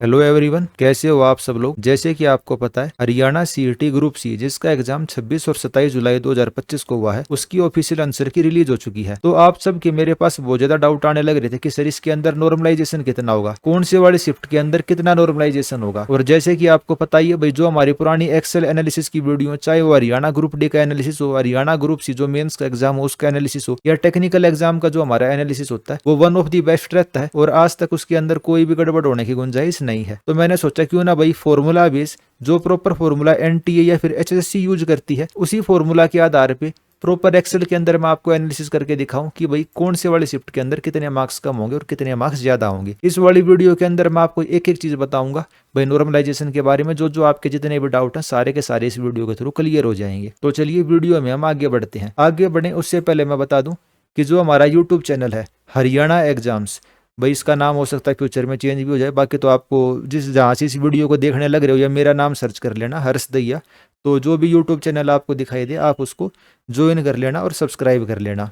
Hello everyone, कैसे हो आप सब लोग। जैसे कि आपको पता है, हरियाणा सीईटी ग्रुप सी जिसका एग्जाम 26 और 27 जुलाई 2025 को हुआ है, उसकी ऑफिशियल आंसर की रिलीज हो चुकी है। तो आप सब के मेरे पास बहुत ज्यादा डाउट आने लग रहे थे कि सर इसके अंदर नॉर्मलाइजेशन कितना होगा, कौन से वाले शिफ्ट के अंदर कितना नॉर्मलाइजेशन होगा। और जैसे कि आपको पता ही है भाई, जो हमारी पुरानी एक्सेल एनालिसिस की वीडियो, चाहे वो हरियाणा ग्रुप डी का एनालिसिस हो, हरियाणा ग्रुप सी जो मेन्स का एग्जाम हो उसका एनालिसिस हो, या टेक्निकल एग्जाम का जो हमारा एनालिसिस होता है, वो वन ऑफ दी बेस्ट रहता है और आज तक उसके अंदर कोई भी गड़बड़ होने की गुंजाइश नहीं है। तो मैंने सोचा क्यों ना भाई फॉर्मूला बेस, जो प्रॉपर फॉर्मूला एनटीए या फिर एचएसएससी यूज करती है, उसी फॉर्मूला के आधार पे प्रॉपर एक्सेल के अंदर मैं आपको एनालिसिस करके दिखाऊं कि भाई कौन से वाले शिफ्ट के अंदर कितने मार्क्स कम होंगे और कितने मार्क्स ज्यादा होंगे। इस वाली वीडियो के अंदर मैं आपको एक एक चीज बताऊंगा भाई नॉर्मलाइजेशन के बारे में। जो जो आपके जितने भी डाउट हैं सारे के सारे इस वीडियो के थ्रू क्लियर हो जाएंगे। तो चलिए वीडियो में हम आगे बढ़ते हैं। आगे बढ़े उससे पहले मैं बता दूं कि जो हमारा यूट्यूब चैनल है हरियाणा एग्जाम्स, भाई इसका नाम हो सकता है फ्यूचर में चेंज भी हो जाए। बाकी तो आपको जिस जहाँ से इस वीडियो को देखने लग रहे हो, या मेरा नाम सर्च कर लेना हर्ष दैया, तो जो भी यूट्यूब चैनल आपको दिखाई दे आप उसको ज्वाइन कर लेना और सब्सक्राइब कर लेना।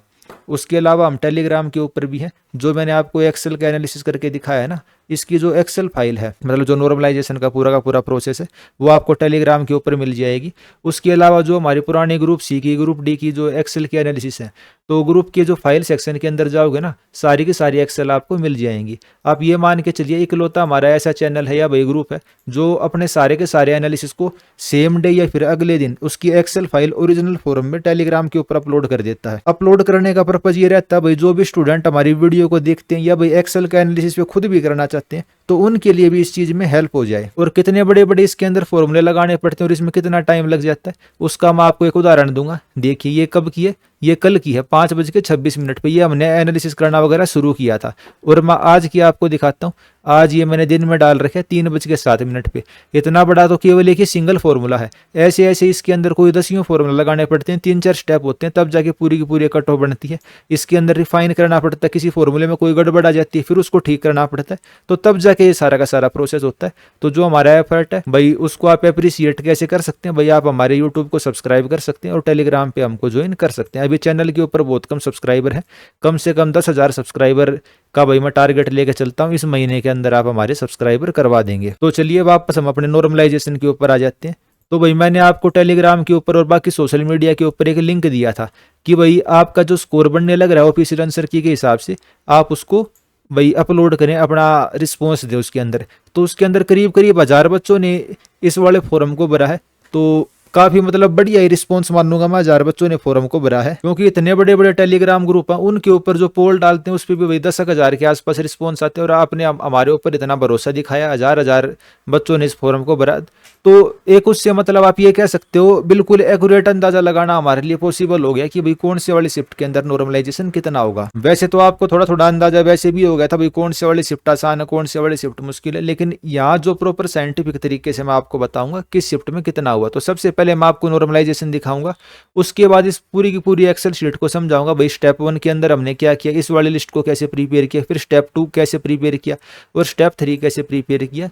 उसके अलावा हम टेलीग्राम के ऊपर भी हैं। जो मैंने आपको एक्सेल का एनालिसिस करके दिखाया है ना, इसकी जो एक्सेल फाइल है, मतलब जो नॉर्मलाइजेशन का पूरा प्रोसेस है, वो आपको टेलीग्राम के ऊपर मिल जाएगी। उसके अलावा जो हमारी पुरानी ग्रुप सी की, ग्रुप डी की जो एक्सेल की एनालिसिस है, तो ग्रुप के जो फाइल सेक्शन के अंदर जाओगे ना, सारी की सारी एक्सेल आपको मिल जाएंगी। आप ये मान के चलिए इकलौता हमारा ऐसा चैनल है या भाई ग्रुप है जो अपने सारे के सारे एनालिसिस को सेम डे या फिर अगले दिन उसकी एक्सेल फाइल ओरिजिनल फॉर्म में टेलीग्राम के ऊपर अपलोड कर देता है। अपलोड करने का पर्पज ये रहता है भाई, जो भी स्टूडेंट हमारी वीडियो को देखते हैं या भाई एक्सेल का एनालिसिस पे खुद भी करना चाहते हैं, तो उनके लिए भी इस चीज में हेल्प हो जाए। और कितने बड़े बड़े इसके अंदर फॉर्मूले लगाने पड़ते हैं और इसमें कितना टाइम लग जाता है, उसका मैं आपको एक उदाहरण दूंगा। देखिए ये कब की है, ये कल की है 5:26 पे ये हमने एनालिसिस करना वगैरह शुरू किया था। और मैं आज की आपको दिखाता हूँ। आज ये मैंने दिन में डाल रखे हैं 3:07 पे। इतना बड़ा तो केवल एक ही सिंगल फॉर्मूला है। ऐसे ऐसे इसके अंदर कोई 10 फॉर्मूला लगाने पड़ते हैं, 3-4 स्टेप होते हैं, तब जाके पूरी की पूरी कट ऑफ बनती है। इसके अंदर रिफाइन करना पड़ता है, किसी फॉर्मूले में कोई गड़बड़ आ जाती है फिर उसको ठीक करना पड़ता है, तो तब जाके ये सारा का सारा प्रोसेस होता है। तो जो हमारा एफर्ट है भाई, उसको आप अप्रिशिएट कैसे कर सकते हैं भाई, आप हमारे यूट्यूब को सब्सक्राइब कर सकते हैं और टेलीग्राम पे हमको ज्वाइन कर सकते हैं। अभी चैनल के ऊपर बहुत कम सब्सक्राइबर है, कम से कम 10,000 सब्सक्राइबर का भाई मैं टारगेट लेके चलता हूँ। इस महीने के अंदर आप हमारे सब्सक्राइबर करवा देंगे। तो चलिए वापस हम अपने नॉर्मलाइजेशन के ऊपर आ जाते हैं। तो भाई मैंने आपको टेलीग्राम के ऊपर और बाकी सोशल मीडिया के ऊपर एक लिंक दिया था कि भाई आपका जो स्कोर बनने लग रहा है ऑफिशियल आंसर की के हिसाब से, आप उसको भाई अपलोड करें, अपना रिस्पॉन्स दे उसके अंदर। तो उसके अंदर करीब करीब 1000 बच्चों ने इस वाले फॉर्म को भरा है। तो काफी मतलब बढ़िया ही रिस्पॉन्स मानूंगा मैं, 1000 बच्चों ने फॉर्म को भरा है। क्योंकि इतने बड़े बड़े टेलीग्राम ग्रुप हैं, उनके ऊपर जो पोल डालते हैं उस पर भी भाई 10,000 के आसपास रिस्पॉन्स आते हैं। और आपने हमारे ऊपर इतना भरोसा दिखाया, 1000 बच्चों ने इस फॉर्म को भरा, तो एक उससे मतलब आप ये कह सकते हो बिल्कुल एक्यूरेट अंदाजा लगाना हमारे लिए पॉसिबल हो गया कि भाई कौन से वाली शिफ्ट के अंदर नॉर्मलाइजेशन कितना होगा। वैसे तो आपको थोड़ा थोड़ा अंदाजा वैसे भी हो गया था भाई कौन से वाली शिफ्ट आसान है, कौन से वाली शिफ्ट मुश्किल है, लेकिन यहाँ जो प्रॉपर साइंटिफिक तरीके से मैं आपको बताऊंगा किस शिफ्ट में कितना हुआ। तो सबसे पहले मैं आपको नॉर्मलाइजेशन दिखाऊंगा, उसके बाद इस पूरी की पूरी एक्सेल शीट को समझाऊंगा भाई स्टेप 1 के अंदर हमने क्या किया, इस वाली लिस्ट को कैसे प्रिपेयर किया, फिर स्टेप 2 कैसे प्रिपेयर किया और स्टेप 3 कैसे प्रिपेयर किया।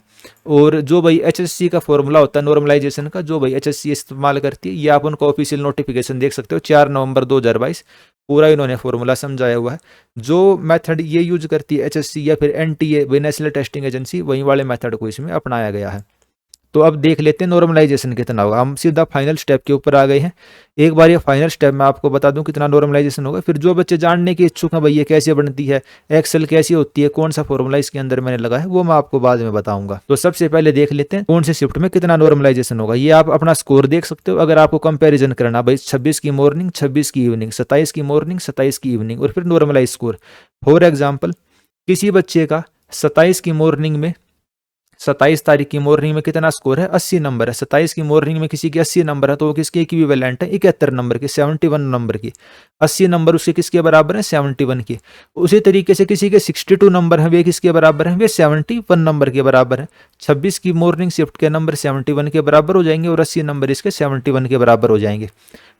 और जो भाई एचएससी का फॉर्मूला होता है नॉर्मलाइजेशन का, जो भाई एचएससी इस्तेमाल करती है, ये आप उनका ऑफिशियल नोटिफिकेशन देख सकते हो 4 नवंबर 2022, पूरा इन्होंने फॉर्मूला समझाया हुआ है। जो मेथड ये यूज करती है एचएससी या फिर एनटीए नेशनल टेस्टिंग एजेंसी, वही वाले मेथड को इसमें अपनाया गया है। तो अब देख लेते हैं नॉर्मलाइजेशन कितना होगा। हम सीधा फाइनल स्टेप के ऊपर आ गए हैं। एक बार ये फाइनल स्टेप मैं आपको बता दूं कितना नॉर्मलाइजेशन होगा। फिर जो बच्चे जानने के इच्छुक हैं भाई ये कैसे बनती है, एक्सेल कैसी होती है, कौन सा फॉर्मूला इसके अंदर मैंने लगा है, वो मैं आपको बाद में बताऊंगा। तो सबसे पहले देख लेते हैं कौन से शिफ्ट में कितना नॉर्मलाइजेशन होगा। ये आप अपना स्कोर देख सकते हो। अगर आपको कंपेरिजन करना भाई 26 की मॉर्निंग, 26 की इवनिंग, 27 की मॉर्निंग, 27 की इवनिंग, और फिर नॉर्मलाइज स्कोर। फॉर एग्जाम्पल किसी बच्चे का 27 की मॉर्निंग में, 27 तारीख की मॉर्निंग में कितना स्कोर है, 80 नंबर है। 27 की मॉर्निंग में किसी के 80 नंबर है तो वो किसके इक्विवेलेंट है, 71 नंबर की, 71 नंबर की। 80 नंबर उसके किसके बराबर है, 71 की। उसी तरीके से किसी के 62 नंबर है, वे किसके बराबर है, वे 71 नंबर के बराबर है। 26 की मॉर्निंग शिफ्ट के नंबर 71 के बराबर हो जाएंगे और 80 नंबर इसके 71 के बराबर हो जाएंगे।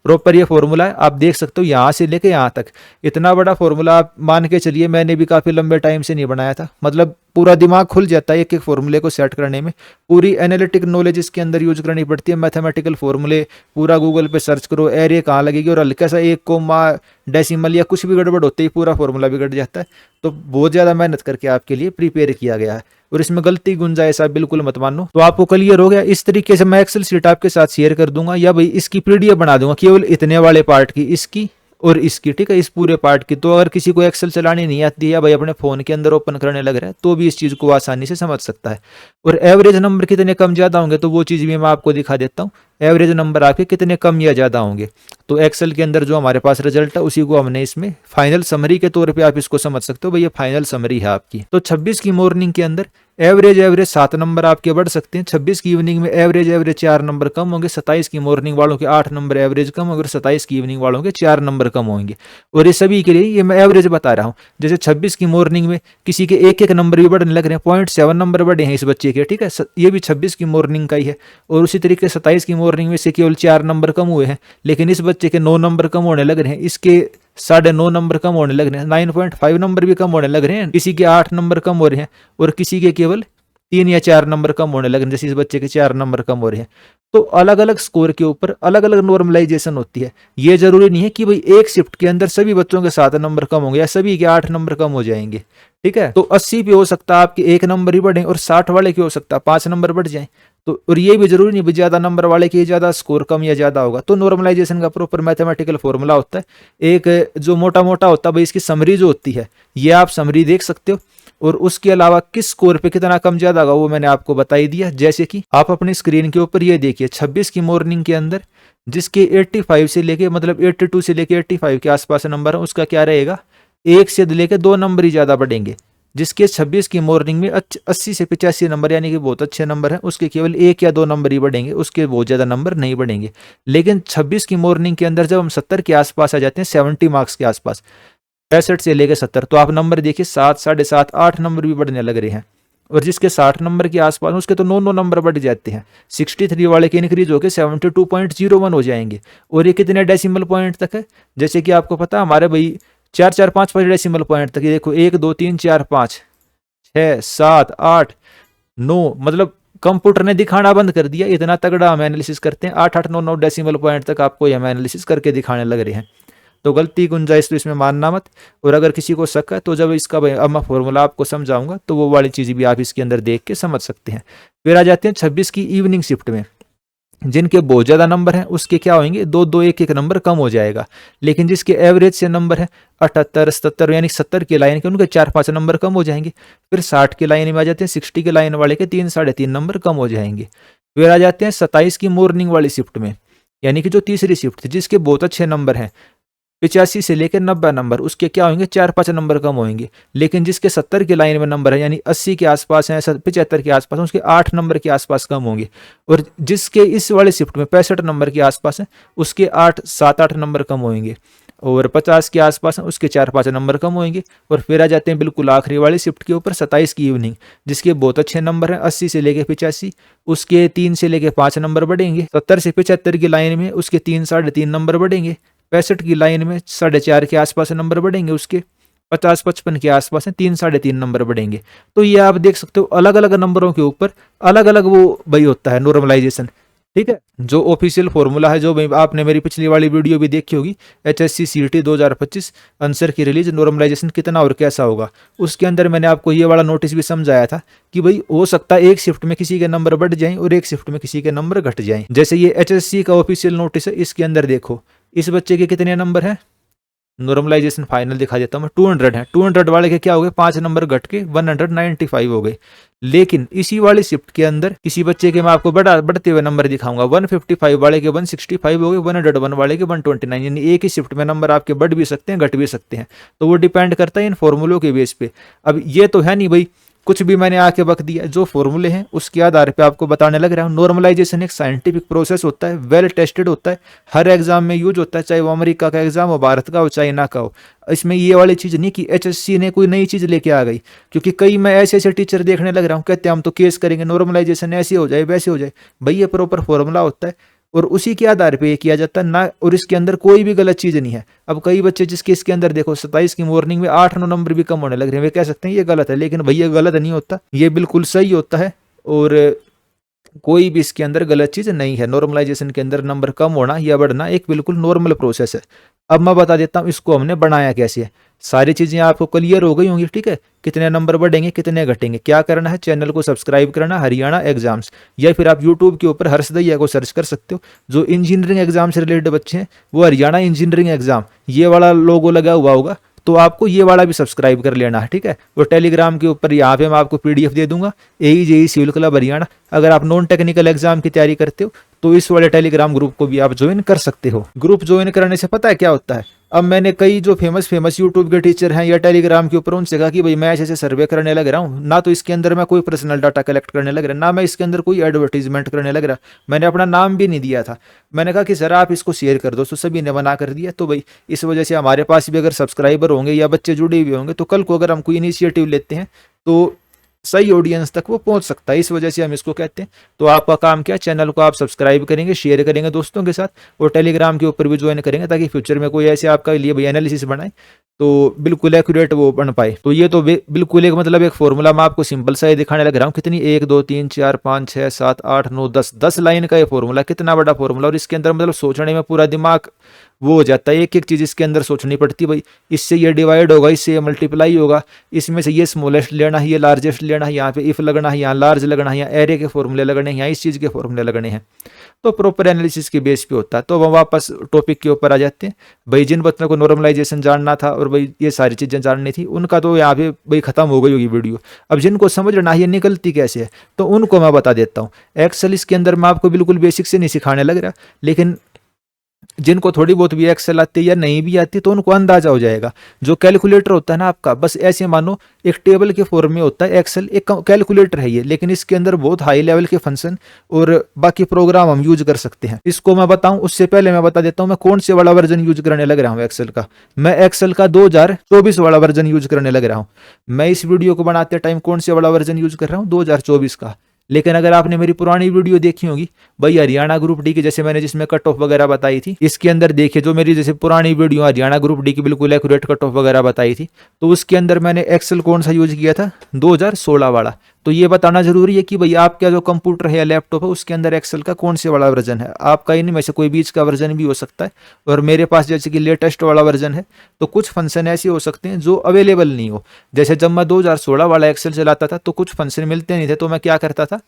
प्रॉपर ये फॉर्मूला है, आप देख सकते हो यहाँ से लेके यहाँ तक। इतना बड़ा फॉर्मूला आप मान के चलिए, मैंने भी काफी लंबे टाइम से नहीं बनाया था। मतलब पूरा दिमाग खुल जाता है एक एक फॉर्मूले को सेट करने में। पूरी एनालिटिक नॉलेज इसके अंदर यूज करनी पड़ती है, मैथमेटिकल फॉर्मूले पूरा गूगल पे सर्च करो, एरे कहाँ लगेगी, और हल्का सा 1 कोमा डेसिमल या कुछ भी गड़बड़ होते ही पूरा फॉर्मूला बिगड़ जाता है। तो बहुत ज्यादा मेहनत करके आपके लिए प्रिपेयर किया गया है। और इसमें गलती गुंजाइश आप बिल्कुल मत मानो। तो आपको क्लियर हो गया। इस तरीके से मैं एक्सेल शीट आपके साथ शेयर कर दूंगा, या भाई इसकी पीडीएफ बना दूंगा केवल इतने वाले पार्ट की, इसकी और इसकी, ठीक है, इस पूरे पार्ट की। तो अगर किसी को एक्सेल चलानी नहीं आती है या भाई अपने फोन के अंदर ओपन करने लग रहा है तो भी इस चीज को आसानी से समझ सकता है। और एवरेज नंबर कितने कम ज्यादा होंगे तो वो चीज भी मैं आपको दिखा देता हूँ। एवरेज नंबर आपके कितने कम या ज्यादा होंगे, तो एक्सेल के अंदर जो हमारे पास रिजल्ट है उसी को हमने इसमें फाइनल समरी के तौर पे आप इसको समझ सकते हो। भाई ये फाइनल समरी है आपकी। तो 26 की मॉर्निंग के अंदर एवरेज 7 नंबर आपके बढ़ सकते हैं। 26 की इवनिंग में एवरेज 4 नंबर कम होंगे। 27 की मॉर्निंग वालों के 8 नंबर एवरेज कम होंगे और 27 की इवनिंग वालों के 4 नंबर कम होंगे। और ये सभी के लिए ये मैं एवरेज बता रहा हूँ। जैसे 26 की मॉर्निंग में किसी के एक नंबर भी बढ़ने लग रहे हैं, 0.7 नंबर बढ़े हैं इस बच्चे के, ठीक है, ये भी 26 की मॉर्निंग का ही है। और उसी तरीके से 27 की मॉर्निंग में से केवल 4 नंबर कम हुए हैं, लेकिन इस बच्चे के 9 नंबर कम होने लग रहे हैं, इसके 9.5 नंबर कम होने लग रहे हैं, 9.5 नंबर भी कम होने लग रहे हैं, किसी के 8 नंबर कम हो रहे हैं और किसी के केवल 3 या 4 नंबर कम होने लग रहे हैं, जैसे इस बच्चे के 4 नंबर कम हो रहे हैं। तो अलग अलग स्कोर के ऊपर अलग अलग नॉर्मलाइजेशन होती है। ये जरूरी नहीं है कि भाई एक शिफ्ट के अंदर सभी बच्चों के 7 नंबर कम होंगे या सभी के 8 नंबर कम हो जाएंगे, ठीक है। तो 80 पे हो सकता है आपके 1 नंबर ही बढ़े और 60 वाले के हो सकता है 5 नंबर बढ़ जाए। तो और ये भी जरूरी नहीं ज्यादा नंबर वाले के ज्यादा स्कोर कम या ज्यादा होगा। तो नॉर्मलाइजेशन का प्रॉपर मैथमेटिकल फॉर्मूला होता है। एक जो मोटा मोटा होता है भाई, इसकी समरी जो होती है ये आप समरी देख सकते हो। और उसके अलावा किस स्कोर पे कितना कम ज्यादा होगा वो मैंने आपको बता ही दिया। जैसे कि आप अपनी स्क्रीन के ऊपर ये देखिए 26 की मॉर्निंग के अंदर जिसके 85 से लेके मतलब 82 से लेके 85 के आसपास नंबर है, उसका क्या रहेगा, 1 से लेके 2 नंबर ही ज्यादा बढ़ेंगे। जिसके 26 की मॉर्निंग में 80 से 85 नंबर यानी कि बहुत अच्छे नंबर हैं, उसके केवल 1 या 2 नंबर ही बढ़ेंगे, उसके बहुत ज्यादा नंबर नहीं बढ़ेंगे। लेकिन 26 की मॉर्निंग के अंदर जब हम 70 के आसपास आ जाते हैं, 70 मार्क्स के आसपास, 65 से लेकर 70, तो आप नंबर देखिए 7, 7.5, 8 नंबर भी बढ़ने लग रहे हैं। और जिसके 60 नंबर के आसपास उसके तो 9 नंबर बढ़ जाते हैं। 63 वाले के इंक्रीज होकर 72.01 हो जाएंगे। और ये कितने डेसिमल पॉइंट तक है, जैसे कि आपको पता हमारे भाई 4, 4, 5, 5 डेसिमल पॉइंट तक। ये देखो 1, 2, 3, 4, 5, 6, 7, 8, 9, मतलब कंप्यूटर ने दिखाना बंद कर दिया, इतना तगड़ा हम एनालिसिस करते हैं। 8, 8, 9, 9 डेसिमल पॉइंट तक आपको हम एनालिसिस करके दिखाने लग रहे हैं। तो गलती गुंजाइश तो इसमें मानना मत। और अगर किसी को शक है तो जब इसका अब मैं फॉर्मूला आपको समझाऊंगा तो वो वाली चीज भी आप इसके अंदर देख के समझ सकते हैं। फिर आ जाते हैं 26 की इवनिंग शिफ्ट में। जिनके बहुत ज्यादा नंबर हैं उसके क्या होंगे, 2, 2, 1, 1 नंबर कम हो जाएगा। लेकिन जिसके एवरेज से नंबर है 78, 77 यानी 70 की लाइन के, उनके 4, 5 नंबर कम हो जाएंगे। फिर 60 की लाइन में आ जाते हैं, 60 की लाइन वाले के 3, 3.5 नंबर कम हो जाएंगे। फिर आ जाते हैं 27 की मॉर्निंग वाली शिफ्ट में, यानी कि जो तीसरी शिफ्ट थी, जिसके बहुत अच्छे नंबर हैं 85 से लेकर 90 नंबर, उसके क्या होंगे, 4, 5 नंबर कम होंगे। लेकिन जिसके 70 की लाइन में नंबर है यानी 80 के आसपास है, 75 के आसपास, उसके 8 नंबर के आसपास कम होंगे। और जिसके इस वाले शिफ्ट में 65 नंबर के आसपास है, उसके 7, 8 नंबर कम होंगे। और 50 के आसपास है, उसके 4, 5 नंबर कम होंगे। और फिर आ जाते हैं बिल्कुल आखिरी वाली शिफ्ट के ऊपर 27 की इवनिंग, जिसके बहुत अच्छे नंबर हैं 80 से लेके 85, उसके 3 से लेके 5 नंबर बढ़ेंगे। 70 से 75 की लाइन में उसके 3, 3.5 नंबर बढ़ेंगे। 65 की लाइन में 4.5 के आसपास नंबर बढ़ेंगे, उसके 50, 55 के आसपास है 3, 3.5 नंबर बढ़ेंगे। तो ये आप देख सकते हो अलग अलग नंबरों के ऊपर अलग अलग वो भाई होता है नॉर्मलाइजेशन, ठीक है। जो ऑफिशियल फॉर्मूला है, जो आपने मेरी पिछली वाली वीडियो भी देखी होगी, HSC CET 2025 आंसर की रिलीज नॉर्मलाइजेशन कितना और कैसा होगा, उसके अंदर मैंने आपको ये वाला नोटिस भी समझाया था कि भाई हो सकता है एक शिफ्ट में किसी के नंबर बढ़ जाएं और एक शिफ्ट में किसी के नंबर घट जाएं। जैसे ये HSC का ऑफिशियल नोटिस है, इसके अंदर देखो इस बच्चे के कितने नंबर हैं, नॉर्मलाइजेशन फाइनल दिखा देता हूं मैं, 200 है। 200 वाले के क्या हो गए, 5 नंबर घट के 195 हो गए। लेकिन इसी वाली शिफ्ट के अंदर किसी बच्चे के मैं आपको बढ़ते हुए नंबर दिखाऊंगा, 155 वाले के 165 हो गए, 101 वाले के 129, यानी एक ही शिफ्ट में नंबर आपके बढ़ भी सकते हैं घट भी सकते हैं। तो वो डिपेंड करता है इन फॉर्मूलों के बेस पे। अब ये तो है नहीं भाई कुछ भी मैंने आके वक्त दिया, जो फॉर्मूले हैं उसके आधार पे आपको बताने लग रहा हूँ। नॉर्मलाइजेशन एक साइंटिफिक प्रोसेस होता है, वेल टेस्टेड होता है, हर एग्जाम में यूज होता है, चाहे वो अमेरिका का एग्जाम हो, भारत का हो, चाइना का हो। इसमें ये वाली चीज नहीं कि HSC ने कोई नई चीज लेके आ गई, क्योंकि कई मैं ऐसे ऐसे टीचर देखने लग रहा हूँ कहते हैं हम तो केस करेंगे, नॉर्मलाइजेशन ऐसे हो जाए वैसे हो जाए। भाई ये प्रॉपर फॉर्मूला होता है और उसी के आधार पे ये किया जाता है ना, और इसके अंदर कोई भी गलत चीज नहीं है। अब कई बच्चे जिसके इसके अंदर देखो 27 की मॉर्निंग में 8, 9 नंबर भी कम होने लग रहे हैं, वे कह सकते हैं ये गलत है, लेकिन भैया गलत नहीं होता, ये बिल्कुल सही होता है। और कोई भी इसके अंदर गलत चीज नहीं है। नॉर्मलाइजेशन के अंदर नंबर कम होना या बढ़ना एक बिल्कुल नॉर्मल प्रोसेस है। अब मैं बता देता हूँ इसको हमने बनाया कैसे है। सारी चीजें आपको क्लियर हो गई होंगी, ठीक है। कितने नंबर बढ़ेंगे, कितने घटेंगे, क्या करना है, चैनल को सब्सक्राइब करना, हरियाणा एग्जाम्स, या फिर आप यूट्यूब के ऊपर हर्ष दहिया को सर्च कर सकते हो। जो इंजीनियरिंग एग्जाम से रिलेटेड बच्चे हैं वो हरियाणा इंजीनियरिंग एग्जाम ये वाला लोगो लगा हुआ होगा, तो आपको ये वाला भी सब्सक्राइब कर लेना है, ठीक है। और टेलीग्राम के ऊपर यहाँ पे मैं आपको पीडीएफ दे दूंगा, एई जेई सिविल क्लब हरियाणा। अगर आप नॉन टेक्निकल एग्जाम की तैयारी करते हो तो इस वाले टेलीग्राम ग्रुप को भी आप ज्वाइन कर सकते हो। ग्रुप ज्वाइन करने से पता है क्या होता है, अब मैंने कई जो फेमस यूट्यूब के टीचर हैं या टेलीग्राम के ऊपर उनसे कहा कि भाई मैं ऐसे सर्वे करने लग रहा हूँ ना, तो इसके अंदर मैं कोई पर्सनल डाटा कलेक्ट करने लग रहा, ना मैं इसके अंदर कोई एडवर्टीजमेंट करने लग रहा, मैंने अपना नाम भी नहीं दिया था। मैंने कहा कि सर आप इसको शेयर कर दो, तो सभी ने मना कर दिया। तो भाई इस वजह से हमारे पास भी अगर सब्सक्राइबर होंगे या बच्चे जुड़े हुए होंगे तो कल को अगर हम कोई इनिशिएटिव लेते हैं तो सही ऑडियंस तक वो पहुंच सकता है, इस वजह से हम इसको कहते हैं। तो आपका काम क्या, चैनल को आप सब्सक्राइब करेंगे, शेयर करेंगे दोस्तों के साथ, और टेलीग्राम के ऊपर भी ज्वाइन करेंगे ताकि फ्यूचर में कोई ऐसे आपका लिए भाई एनालिसिस बनाए तो बिल्कुल एक्यूरेट वो बन पाए। तो ये तो बिल्कुल एक मतलब एक फॉर्मूला मैं आपको सिंपल सा ही दिखाने लग रहा हूँ। कितनी 1 2 3 4 5 6 7 8 9 10 लाइन का ये फॉर्मूला, कितना बड़ा फॉर्मूला, और इसके अंदर मतलब सोचने में पूरा दिमाग वो हो जाता है, एक एक चीज इसके अंदर सोचनी पड़ती है। भाई इससे ये डिवाइड होगा, इससे ये मल्टीप्लाई होगा, इसमें से ये स्मॉलेस्ट लेना है, ये लार्जेस्ट लेना है, यहाँ पे इफ लगना है, यहाँ लार्ज लगना है, यहाँ एरे के फॉर्मूले लगने हैं, यहाँ इस चीज के फॉर्मूले लगने हैं। तो प्रॉपर एनालिसिस के बेस पे होता है। तो हम वापस टॉपिक के ऊपर आ जाते हैं। भाई जिन बच्चों को नॉर्मलाइजेशन जानना था और भाई ये सारी चीजें जाननी थी उनका तो यहाँ पे भाई खत्म हो गई होगी वीडियो। अब जिनको समझना है ये निकलती कैसे है तो उनको मैं बता देता हूँ। एक्सेल इसके अंदर मैं आपको बिल्कुल बेसिक से नहीं सिखाने लग रहा, लेकिन जिनको थोड़ी बहुत भी एक्सेल आती है या नहीं भी आती तो उनको अंदाजा हो जाएगा। जो कैलकुलेटर होता है ना आपका, बस ऐसे मानो एक टेबल के फॉर्म में होता है एक्सेल, एक कैलकुलेटर है ये, लेकिन इसके अंदर बहुत हाई लेवल के फंक्शन और बाकी प्रोग्राम हम यूज कर सकते हैं। इसको मैं बताऊं उससे पहले मैं बता देता हूं मैं कौन से वाला वर्जन यूज करने लग रहा हूं एक्सेल का। मैं एक्सेल का 2024 वाला वर्जन यूज करने लग रहा हूं। मैं इस वीडियो को बनाते टाइम कौन से वाला वर्जन यूज कर रहा हूं, 2024 का। लेकिन अगर आपने मेरी पुरानी वीडियो देखी होगी भाई हरियाणा ग्रुप डी की, जैसे मैंने जिसमें कट ऑफ वगैरह बताई थी, इसके अंदर देखिए जो मेरी जैसे पुरानी वीडियो हरियाणा ग्रुप डी की बिल्कुल एक्यूरेट कट ऑफ वगैरह बताई थी, तो उसके अंदर मैंने एक्सेल कौन सा यूज किया था, 2016 वाला। तो ये बताना जरूरी है कि भाई आपका जो कंप्यूटर है या लैपटॉप है उसके अंदर एक्सेल का कौन से वाला वर्जन है। आपका इनमें से कोई बीच का वर्जन भी हो सकता है, और मेरे पास जैसे कि लेटेस्ट वाला वर्जन है, तो कुछ फंक्शन ऐसे हो सकते हैं जो अवेलेबल नहीं हो। जैसे जब मैं 2016 वाला एक्सेल चलाता था तो कुछ फंक्शन मिलते नहीं थे, तो मैं क्या करता था,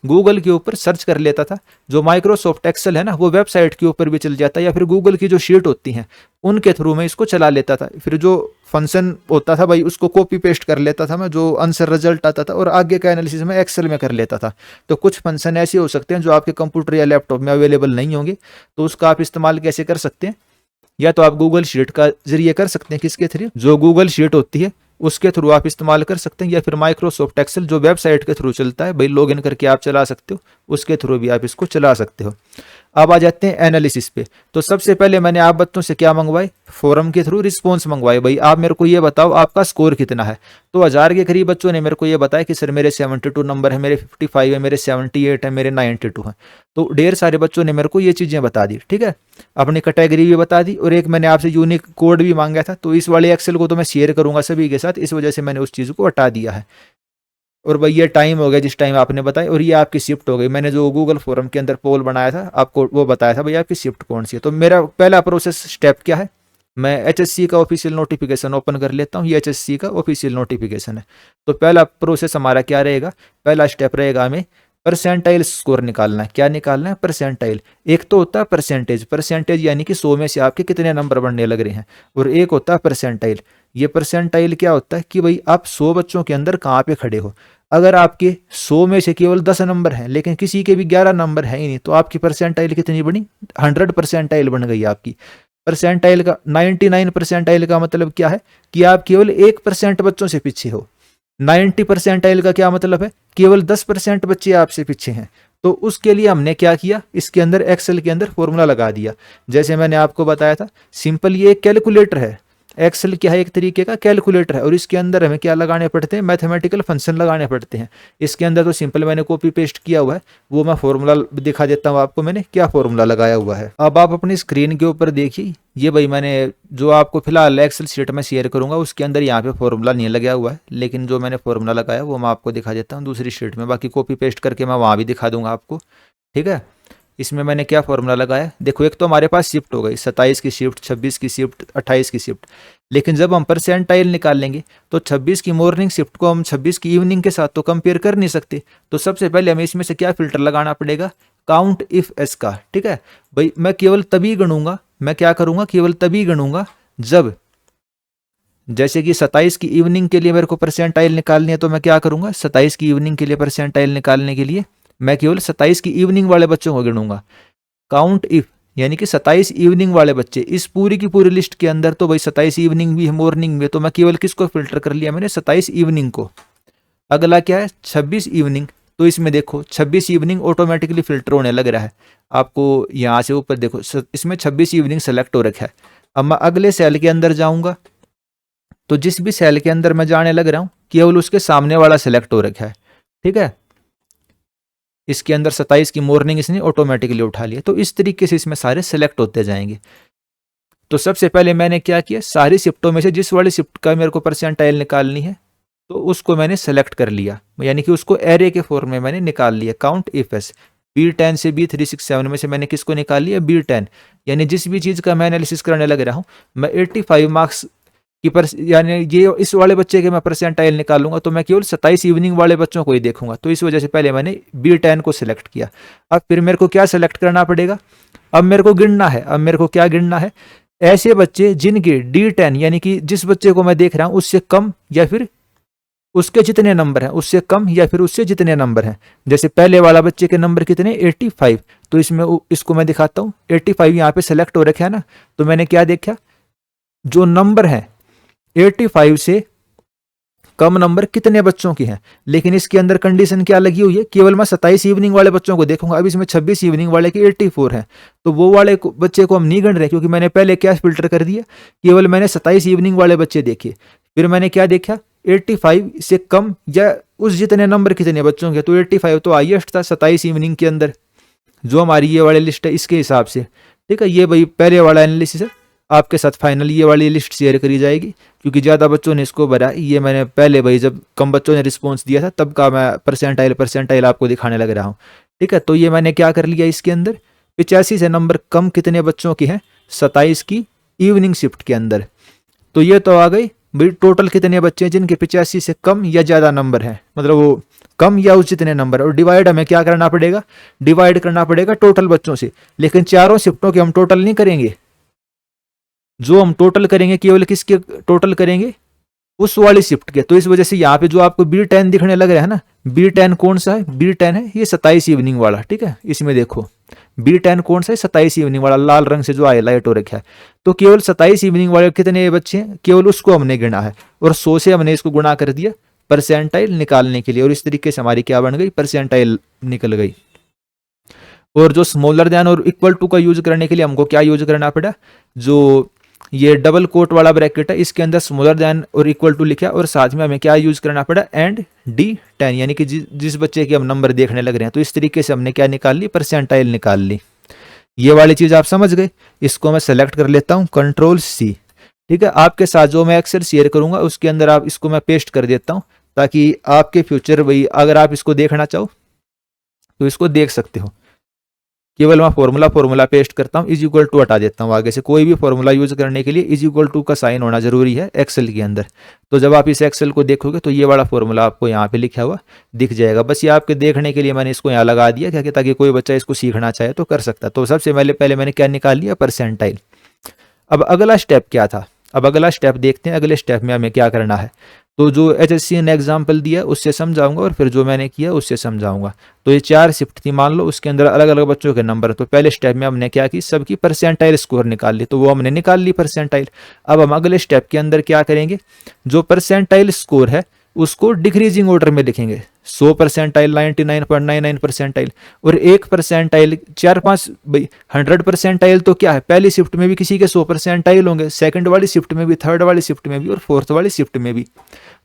गूगल के ऊपर सर्च कर लेता था। जो माइक्रोसॉफ्ट एक्सेल है ना वो वेबसाइट के ऊपर भी चल जाता है, या फिर गूगल की जो शीट होती हैं उनके थ्रू मैं इसको चला लेता था। फिर जो फंक्शन होता था भाई उसको कॉपी पेस्ट कर लेता था मैं, जो आंसर रिजल्ट आता था, और आगे का एनालिसिस मैं एक्सेल में कर लेता था। तो कुछ फंक्शन ऐसे हो सकते हैं जो आपके कंप्यूटर या लैपटॉप में अवेलेबल नहीं होंगे, तो उसका आप इस्तेमाल कैसे कर सकते हैं, या तो आप गूगल शीट का जरिए कर सकते हैं, किसके थ्रू, जो गूगल शीट होती है उसके थ्रू आप इस्तेमाल कर सकते हैं, या फिर माइक्रोसॉफ्ट एक्सेल जो वेबसाइट के थ्रू चलता है भाई लॉग इन करके आप चला सकते हो, उसके थ्रू भी आप इसको चला सकते हो। अब आ जाते हैं एनालिसिस पे। तो सबसे पहले मैंने आप बच्चों से क्या मंगवाए, फोरम के थ्रू रिस्पॉन्स मंगवाए। भाई आप मेरे को ये बताओ आपका स्कोर कितना है। तो 1000 के करीब बच्चों ने मेरे को ये बताया कि सर मेरे 72 नंबर है, मेरे 55 है, मेरे 78 है, मेरे 92 है। तो ढेर सारे बच्चों ने मेरे को ये चीजें बता दी, ठीक है। अपनी कैटेगरी भी बता दी, और एक मैंने आपसे यूनिक कोड भी मांगा था। तो इस वाले एक्सेल को तो मैं शेयर करूंगा सभी के साथ, इस वजह से मैंने उस चीज को हटा दिया है। और भाई ये टाइम हो गया जिस टाइम आपने बताया, और ये आपकी शिफ्ट हो गई। मैंने जो गूगल फोरम के अंदर पोल बनाया था आपको वो बताया था भाई आपकी शिफ्ट कौन सी है। तो मेरा पहला प्रोसेस स्टेप क्या है, मैं एचएससी का ऑफिशियल नोटिफिकेशन ओपन कर लेता हूँ। ये एचएससी का ऑफिशियल नोटिफिकेशन है। तो पहला प्रोसेस हमारा क्या रहेगा, पहला स्टेप रहेगा हमें परसेंटाइल स्कोर निकालना है। क्या निकालना है, परसेंटाइल। एक तो होता है परसेंटेज, परसेंटेज यानी कि 100 में से आपके कितने नंबर बनने लग रहे हैं, और एक होता है परसेंटाइल। ये परसेंटाइल क्या होता है कि भाई आप 100 बच्चों के अंदर कहाँ पे खड़े हो। अगर आपके 100 में से केवल 10 नंबर हैं, लेकिन किसी के भी 11 नंबर है ही नहीं, तो आपकी परसेंटाइल कितनी बनी, 100 परसेंटाइल बन गई आपकी। परसेंटाइल का 99 परसेंटाइल का मतलब क्या है कि आप केवल 1% बच्चों से पीछे हो। 90 परसेंटाइल का क्या मतलब है, केवल 10% बच्चे आपसे पीछे हैं। तो उसके लिए हमने क्या किया, इसके अंदर एक्सेल के अंदर फॉर्मूला लगा दिया। जैसे मैंने आपको बताया था, सिंपल ये एक कैलकुलेटर है। एक्सेल क्या है, एक तरीके का कैलकुलेटर है, और इसके अंदर हमें क्या लगाने पड़ते हैं, मैथमेटिकल फंक्शन लगाने पड़ते हैं। इसके अंदर तो सिंपल मैंने कॉपी पेस्ट किया हुआ है, वो मैं फॉर्मूला दिखा देता हूँ आपको मैंने क्या फॉर्मूला लगाया हुआ है। अब आप अपनी स्क्रीन के ऊपर देखिए, ये भाई मैंने जो आपको फिलहाल एक्सेल शीट में शेयर करूंगा उसके अंदर यहाँ पे फॉर्मूला नहीं लगा हुआ है, लेकिन जो मैंने फॉर्मूला लगाया वो मैं आपको दिखा देता हूँ दूसरी शीट में। बाकी कॉपी पेस्ट करके मैं वहाँ भी दिखा दूंगा आपको, ठीक है। इसमें मैंने क्या फॉर्मूला लगाया, देखो एक तो हमारे पास शिफ्ट हो गई, 27 की शिफ्ट, 26 की शिफ्ट, 28 की शिफ्ट। लेकिन जब हम परसेंटाइल निकालेंगे तो 26 की मॉर्निंग शिफ्ट को हम 26 की इवनिंग के साथ तो कंपेयर कर नहीं सकते। तो सबसे पहले हमें इसमें से क्या फिल्टर लगाना पड़ेगा, काउंट इफ एस का। ठीक है भाई, मैं केवल तभी गणूंगा, मैं क्या करूंगा, केवल तभी गणूंगा जब, जैसे कि 27 की इवनिंग के लिए मेरे को परसेंटाइल निकालनी है, तो मैं क्या करूंगा, 27 की इवनिंग के लिए परसेंटाइल निकालने के लिए मैं केवल 27 की इवनिंग वाले बच्चों को गिनूंगा। काउंट इफ यानी कि 27 इवनिंग वाले बच्चे, इस पूरी की पूरी लिस्ट के अंदर तो भाई 27 इवनिंग भी है, मॉर्निंग में, तो मैं केवल किसको फिल्टर कर लिया मैंने, 27 इवनिंग को। अगला क्या है, 26 इवनिंग, तो इसमें देखो 26 इवनिंग ऑटोमेटिकली फिल्टर होने लग रहा है आपको, यहाँ से ऊपर देखो इसमें 26 इवनिंग सेलेक्ट हो रखा है। अब मैं अगले सेल के अंदर जाऊंगा, तो जिस भी सेल के अंदर मैं जाने लग रहा हूं केवल उसके सामने वाला सिलेक्ट हो रखा है। ठीक है, इसके अंदर 27 की मॉर्निंग इसने ऑटोमेटिकली उठा लिया। तो इस तरीके से इसमें सारे सेलेक्ट होते जाएंगे। तो सबसे पहले मैंने क्या किया, सारी शिफ्टों में से जिस वाली शिफ्ट का मेरे को परसेंटाइल निकालनी है तो उसको मैंने सेलेक्ट कर लिया, यानी कि उसको एरे के फॉर्म में मैंने निकाल लिया। काउंट इफ एस, B10 से B367 में से मैंने किसको निकाल लिया, B10। यानी जिस भी चीज़ का मैं एनालिसिस करने लग रहा हूँ, मैं 85 मार्क्स की यानी ये इस वाले बच्चे के मैं परसेंटाइल निकालूंगा तो मैं केवल 27 इवनिंग वाले बच्चों को ही देखूंगा। तो इस वजह से पहले मैंने B10 को सिलेक्ट किया। अब फिर मेरे को क्या सिलेक्ट करना पड़ेगा, अब मेरे को गिनना है, अब मेरे को क्या गिनना है, ऐसे बच्चे जिनके D10 यानी कि जिस बच्चे को मैं देख रहा हूं उससे कम या फिर उसके जितने नंबर हैं, उससे कम या फिर उससे जितने नंबर हैं। जैसे पहले वाला बच्चे के नंबर कितने, 85, तो इसमें इसको मैं दिखाता हूँ। 85 यहाँ पे सेलेक्ट हो रखा है ना, तो मैंने क्या देखा, जो नंबर है 85 से कम नंबर कितने बच्चों की हैं। लेकिन इसके अंदर कंडीशन क्या लगी हुई है, केवल मैं 27 इवनिंग वाले बच्चों को देखूंगा। अब इसमें 26 इवनिंग वाले की 84 है, तो वो वाले बच्चे को हम नहीं गण रहे, क्योंकि मैंने पहले क्या फिल्टर कर दिया, केवल मैंने 27 इवनिंग वाले बच्चे देखे। फिर मैंने क्या देखा, 85 से कम या उस जितने नंबर कितने बच्चों के, तो 85 तो हाईएस्ट था 27 इवनिंग के अंदर, जो हमारी ये वाली लिस्ट है इसके हिसाब से। ठीक है, ये भाई पहले वाला एनालिसिस है, आपके साथ फाइनल ये वाली लिस्ट शेयर करी जाएगी, क्योंकि ज़्यादा बच्चों ने इसको भरा। ये मैंने पहले भाई जब कम बच्चों ने रिस्पॉन्स दिया था तब का मैं परसेंटाइल आपको दिखाने लग रहा हूँ। ठीक है, तो ये मैंने क्या कर लिया, इसके अंदर 85 से नंबर कम कितने बच्चों की हैं 27 की इवनिंग शिफ्ट के अंदर। तो ये तो आ गई भाई टोटल कितने बच्चे हैं जिनके 85 से कम या ज़्यादा नंबर है, मतलब वो कम या उस जितने नंबर। और डिवाइड हमें क्या करना पड़ेगा, डिवाइड करना पड़ेगा टोटल बच्चों से। लेकिन चारों शिफ्टों के हम टोटल नहीं करेंगे, जो हम टोटल करेंगे केवल किसके टोटल करेंगे, उस वाली शिफ्ट के। तो इस वजह से यहाँ पे जो आपको B10 दिखने लग रहा है ना, B10 कौन सा है, B10 है ये 27 इवनिंग वाला। ठीक है, इसमें देखो B10 कौन सा है, 27 इवनिंग वाला, लाल रंग से जो हाईलाइट हो रखा है। तो केवल 27 इवनिंग वाले कितने बच्चे हैं, केवल उसको हमने गिना है, और 100 से हमने इसको गुणा कर दिया परसेंटाइल निकालने के लिए। और इस तरीके से हमारी क्या बन गई, परसेंटाइल निकल गई। और जो स्मॉलर देन और इक्वल टू का यूज करने के लिए हमको क्या यूज करना पड़ा, जो ये डबल कोट वाला ब्रैकेट है इसके अंदर स्मॉलर देन और इक्वल टू लिखा, और साथ में हमें क्या यूज करना पड़ा, एंड D10, यानी कि जिस बच्चे के हम नंबर देखने लग रहे हैं। तो इस तरीके से हमने क्या निकाल ली, परसेंटाइल निकाल ली। ये वाली चीज आप समझ गए। इसको मैं सेलेक्ट कर लेता हूँ, Ctrl+C। ठीक है, आपके साथ जो मैं एक्सेल शेयर करूंगा उसके अंदर आप इसको मैं पेस्ट कर देता हूँ, ताकि आपके फ्यूचर वही अगर आप इसको देखना चाहो तो इसको देख सकते हो। केवल मैं फॉर्मूला पेस्ट करता हूँ, = हटा देता हूँ आगे से। कोई भी फॉर्मूला यूज करने के लिए = का साइन होना जरूरी है एक्सेल के अंदर। तो जब आप इस एक्सेल को देखोगे तो ये वाला फॉर्मूला आपको यहाँ पे लिखा हुआ दिख जाएगा। बस ये आपके देखने के लिए मैंने इसको यहाँ लगा दिया, क्या ताकि कोई बच्चा इसको सीखना चाहे तो कर सकता। तो सबसे पहले मैंने क्या निकाल लिया, परसेंटाइल। अब अगला स्टेप क्या था, अब अगला स्टेप देखते हैं। अगले स्टेप में हमें क्या करना है, तो जो HSC ने एग्जाम्पल दिया उससे समझाऊंगा, और फिर जो मैंने किया उससे समझाऊंगा। तो ये 4 शिफ्ट थी मान लो, उसके अंदर अलग अलग बच्चों के नंबर। तो पहले स्टेप में हमने क्या की, सबकी परसेंटाइल स्कोर निकाल ली, तो वो हमने निकाल ली परसेंटाइल। अब हम अगले स्टेप के अंदर क्या करेंगे, जो परसेंटाइल स्कोर है उसको डिक्रीजिंग ऑर्डर में लिखेंगे। 100 परसेंटाइल, 99.99 परसेंटाइल, और 1 परसेंटाइल, 4-5 भाई 100 परसेंटाइल। तो क्या है, पहली शिफ्ट में भी किसी के 100 परसेंटाइल होंगे, सेकंड वाली शिफ्ट में भी, थर्ड वाली शिफ्ट में भी, और फोर्थ वाली शिफ्ट में भी।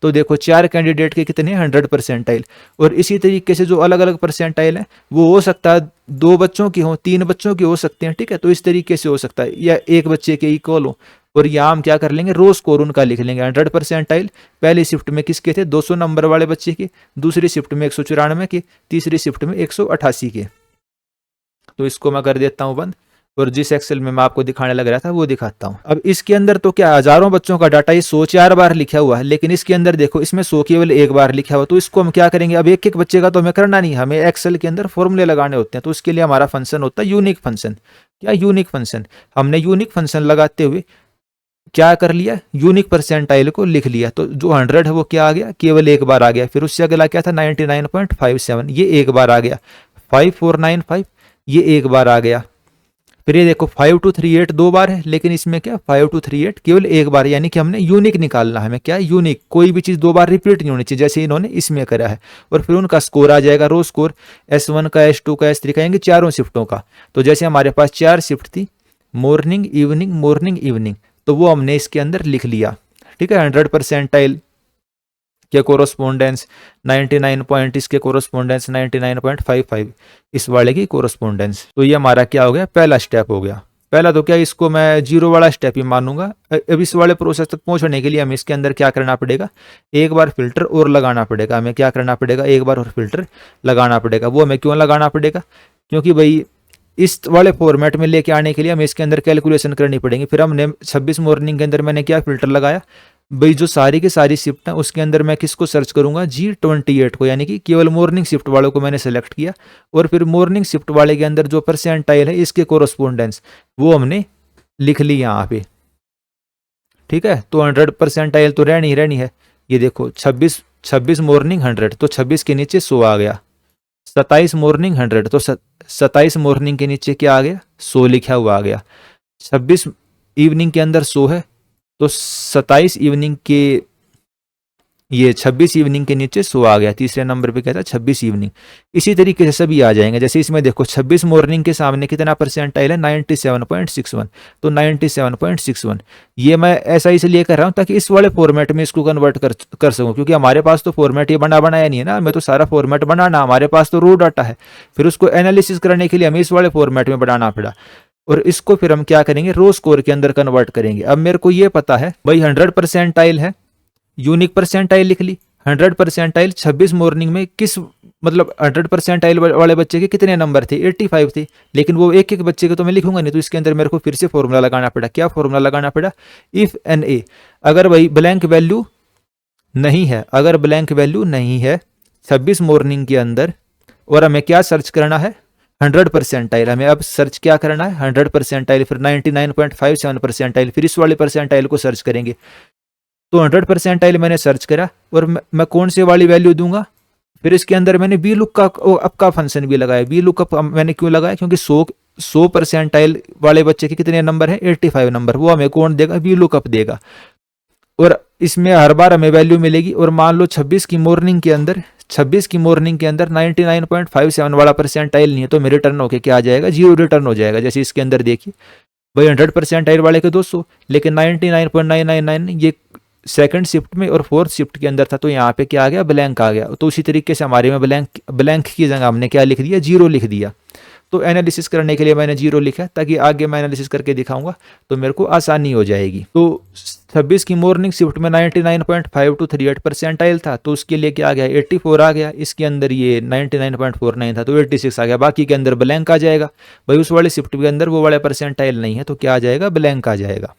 तो देखो 4 कैंडिडेट के कितने 100 परसेंटाइल। और इसी तरीके से जो अलग अलग परसेंटाइल है वो हो सकता है 2 बच्चों की हो, 3 बच्चों की हो सकते हैं। ठीक है, तो इस तरीके से हो सकता है, या 1 बच्चे के इक्वल हो। और यहाँ हम क्या कर लेंगे, रो स्कोर उनका लिख लेंगे। 100 परसेंटाइल पहली शिफ्ट में किसके थे, 200 नंबर वाले बच्चे के, दूसरी शिफ्ट में 194 के, तीसरी शिफ्ट में 188 के। तो इसको मैं कर देता हूँ बंद। और जिस एक्सेल में मैं आपको दिखाने लग रहा था वो दिखाता हूँ। अब इसके अंदर तो क्या हजारों बच्चों का डाटा, ये 100 4 बार लिखा हुआ है, लेकिन इसके अंदर देखो इसमें 100 केवल एक बार लिखा हुआ। तो इसको हम क्या करेंगे, अब एक एक बच्चे का तो हमें करना नहीं, हमें एक्सेल के अंदर फॉर्मूले लगाने होते हैं। तो उसके लिए हमारा फंक्शन होता है यूनिक फंक्शन। क्या यूनिक फंक्शन, हमने यूनिक फंक्शन लगाते हुए क्या कर लिया, यूनिक परसेंटाइल को लिख लिया। तो जो 100 है वो क्या आ गया, केवल एक बार आ गया। फिर उससे अगला क्या था 99.57, ये एक बार आ गया। 5495 ये एक बार आ गया। फिर ये देखो 5238 दो बार है, लेकिन इसमें क्या 5238 केवल एक बार, यानी कि हमने यूनिक निकालना है। हमें क्या है यूनिक, कोई भी चीज दो बार रिपीट नहीं होनी चाहिए, जैसे इन्होंने इसमें करा है। और फिर उनका स्कोर आ जाएगा, रो स्कोर S1 का, S2 का, S3 का, यानी चारों शिफ्टों का। तो जैसे हमारे पास 4 शिफ्ट थी, मॉर्निंग इवनिंग मॉर्निंग इवनिंग, तो वो हमने इसके अंदर लिख लिया। ठीक है, 100 परसेंटाइल के कोरोस्पोंडेंस 99 पॉइंट, इसके कोरोस्पोंडेंस 99.55, इस वाले की कोरोस्पोंडेंस। तो ये हमारा क्या हो गया, पहला स्टेप हो गया। पहला तो क्या, इसको मैं जीरो वाला स्टेप ही मानूंगा। अब इस वाले प्रोसेस तक पहुंचने के लिए हमें इसके अंदर क्या करना पड़ेगा, एक बार फिल्टर और लगाना पड़ेगा। हमें क्या करना पड़ेगा, एक बार और फिल्टर लगाना पड़ेगा। वो हमें क्यों लगाना पड़ेगा, क्योंकि भाई इस वाले फॉर्मेट में लेके आने के लिए हमें इसके अंदर कैलकुलेशन करनी पड़ेगी। फिर हमने 26 मॉर्निंग के अंदर मैंने क्या फिल्टर लगाया, भाई जो सारी की सारी शिफ्ट है उसके अंदर मैं किसको सर्च करूंगा, G28 को, यानी कि केवल मॉर्निंग शिफ्ट वालों को मैंने सेलेक्ट किया। और फिर मॉर्निंग शिफ्ट वाले के अंदर जो परसेंटाइल है इसके कोरोस्पोंडेंस वो हमने लिख ली यहाँ पे। ठीक है, तो 100 परसेंटाइल तो रहनी रहनी है। ये देखो 26 मॉर्निंग 100, तो 26 के नीचे 100 आ गया। 27 मॉर्निंग 100, तो 27 मॉर्निंग के नीचे क्या आ गया, 100 लिखा हुआ आ गया। 26 इवनिंग के अंदर 100 है, तो 27 इवनिंग के, ये 26 इवनिंग के नीचे 100 आ गया। तीसरे नंबर पे क्या था, 26 इवनिंग। इसी तरीके से सभी आ जाएंगे। जैसे इसमें देखो 26 मॉर्निंग के सामने कितना परसेंटाइल है, 97.61, तो 97.61 ये मैं ऐसा इसलिए कर रहा हूं ताकि इस वाले फॉर्मेट में इसको कन्वर्ट कर सकूं, क्योंकि हमारे पास तो फॉर्मेट ये बनाया नहीं है ना, हमें तो सारा फॉर्मेट बनाना, हमारे पास तो रो डाटा है। फिर उसको एनालिसिस करने के लिए हमें इस वाले फॉर्मेट में बनाना पड़ा, और इसको फिर हम क्या करेंगे, रो स्कोर के अंदर कन्वर्ट करेंगे। अब मेरे को ये पता है भाई 100 परसेंटाइल है, यूनिक परसेंटाइल लिख ली। 100 परसेंटाइल 26 मॉर्निंग में किस, मतलब 100 परसेंटाइल वाले बच्चे के कितने नंबर थे, 85 थे। लेकिन वो एक एक बच्चे के तो मैं लिखूंगा नहीं, तो इसके अंदर मेरे को फिर से फॉर्मूला लगाना पड़ा। क्या फॉर्मूला लगाना पड़ा, इफ एन ए, अगर भाई ब्लैंक वैल्यू नहीं है, अगर ब्लैंक वैल्यू नहीं है 26 मॉर्निंग के अंदर, और हमें क्या सर्च करना है, 100 परसेंटाइल। हमें अब सर्च क्या करना है, 100 परसेंटाइल, फिर 99.57 परसेंटाइल, फिर इस वाले परसेंटाइल को सर्च करेंगे। तो 100 परसेंटाइल मैंने सर्च करा, और मैं कौन से वाली वैल्यू दूंगा, फिर इसके अंदर मैंने वी लुक का अप का फंक्शन भी लगाया। वी लुक अप मैंने क्यों लगाया, क्योंकि 100 परसेंटाइल वाले बच्चे के कितने नंबर हैं, 85 नंबर, वो हमें कौन देगा, वी लुक अप देगा। और इसमें हर बार हमें वैल्यू मिलेगी। और मान लो 26 की मॉर्निंग के अंदर 99.57 वाला परसेंटाइल नहीं है, तो मेरे रिटर्न होके क्या आ जाएगा, 0 रिटर्न हो जाएगा। जैसे इसके अंदर देखिए भाई 100 परसेंटाइल वाले के 200, लेकिन 99.999 ये सेकंड शिफ्ट में और फोर्थ शिफ्ट के अंदर था, तो यहाँ पे क्या आ गया, ब्लैंक आ गया। तो उसी तरीके से हमारे में ब्लैंक की जगह हमने क्या लिख दिया, 0 लिख दिया। तो एनालिसिस करने के लिए मैंने 0 लिखा, ताकि आगे मैं एनालिसिस करके दिखाऊंगा तो मेरे को आसानी हो जाएगी। तो 26 की मॉर्निंग शिफ्ट में 99.5238 परसेंटाइल था, तो उसके लिए क्या आ गया, 84 आ गया। इसके अंदर ये 99.49 था, तो 86 आ गया। बाकी के अंदर ब्लैंक आ जाएगा। भाई उस वाले शिफ्ट के अंदर वो वाला परसेंटाइल नहीं है, तो क्या आ जाएगा, ब्लैंक आ जाएगा।